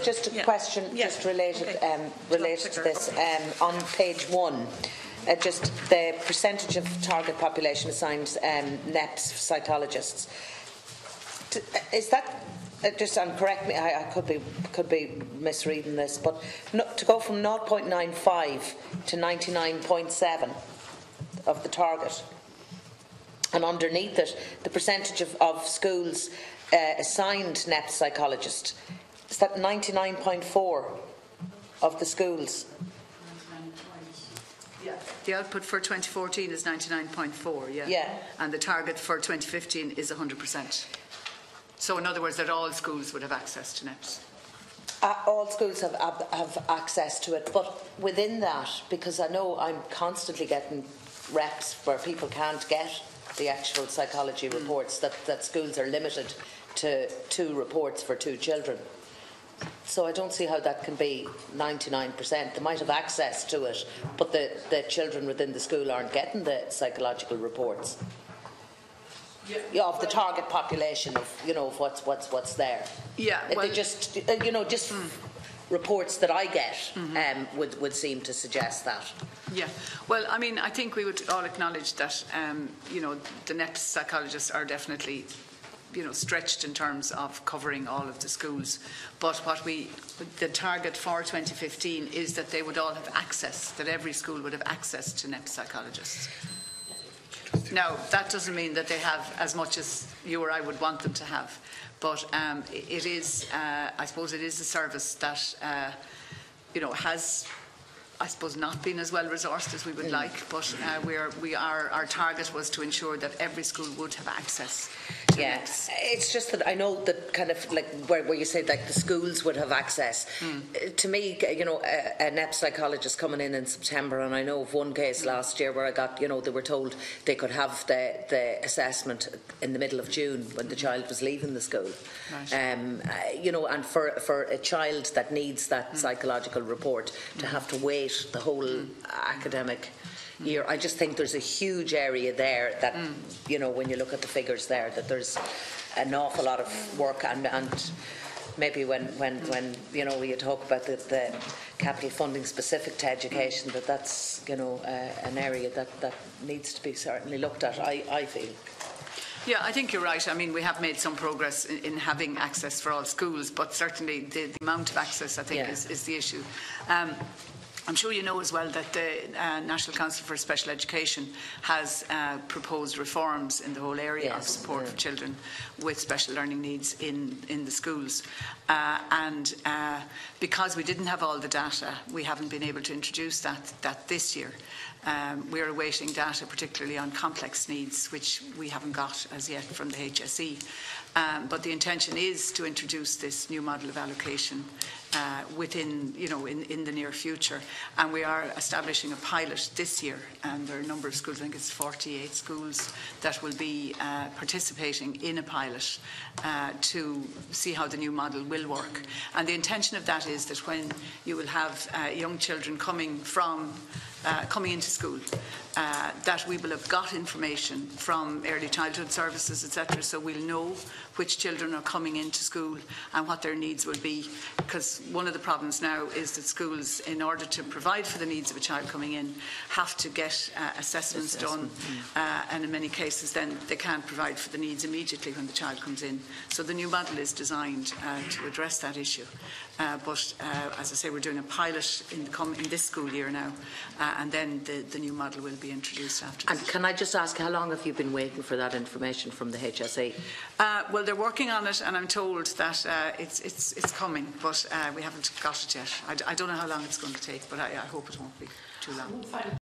just a question, just related to this. On page 1, just the percentage of target population assigned NEPs psychologists. Is that just correct me? I could be misreading this, but to go from 0.95 to 99.7 of the target, and underneath it, the percentage of schools assigned NEP psychologist, is that 99.4 of the schools? Yeah. The output for 2014 is 99.4, yeah. And the target for 2015 is 100%. So in other words, that all schools would have access to NEPs. All schools have access to it, but within that, because I know I'm constantly getting reps where people can't get the actual psychology reports, that schools are limited to 2 reports for 2 children. So I don't see how that can be 99%. They might have access to it, but the children within the school aren't getting the psychological reports of the target population of what's there. Yeah, well, they just reports that I get would seem to suggest that. Yeah, well, I mean, I think we would all acknowledge that the NEPS psychologists are definitely stretched in terms of covering all of the schools. But the target for 2015 is that they would all have access, that every school would have access to NEPS psychologists. Now, that doesn't mean that they have as much as you or I would want them to have, but it is, I suppose, it is a service that has, I suppose, not been as well resourced as we would like, but our target was to ensure that every school would have access to NEPs. It's just that I know that kind of like where you say like the schools would have access. To me, a NEP psychologist coming in September, and I know of one case last year where I got, they were told they could have the assessment in the middle of June when the child was leaving the school. Right. And for a child that needs that psychological report to have to wait the whole academic year, I just think there's a huge area there that when you look at the figures there, that there's an awful lot of work, and maybe when you talk about the capital funding specific to education, that's an area that needs to be certainly looked at, I feel. Yeah, I think you're right. I mean, we have made some progress in having access for all schools, but certainly the amount of access, I think, is the issue. I'm sure you know as well that the National Council for Special Education has proposed reforms in the whole area of support for children with special learning needs in the schools. And because we didn't have all the data, we haven't been able to introduce that this year. We're awaiting data, particularly on complex needs, which we haven't got as yet from the HSE. But the intention is to introduce this new model of allocation within, in the near future. And we are establishing a pilot this year, and there are a number of schools, I think it's 48 schools, that will be participating in a pilot to see how the new model will work. And the intention of that is that when you will have young children coming into school, that we will have got information from early childhood services, etc., so we'll know which children are coming into school and what their needs will be. Because one of the problems now is that schools, in order to provide for the needs of a child coming in, have to get assessments done, and in many cases then they can't provide for the needs immediately when the child comes in. So the new model is designed to address that issue. But as I say, we're doing a pilot in this school year now, and then the new model will be introduced afterwards. And can I just ask, how long have you been waiting for that information from the HSE? Well, they're working on it, and I'm told that it's coming, but we haven't got it yet. I don't know how long it's going to take, but I hope it won't be too long.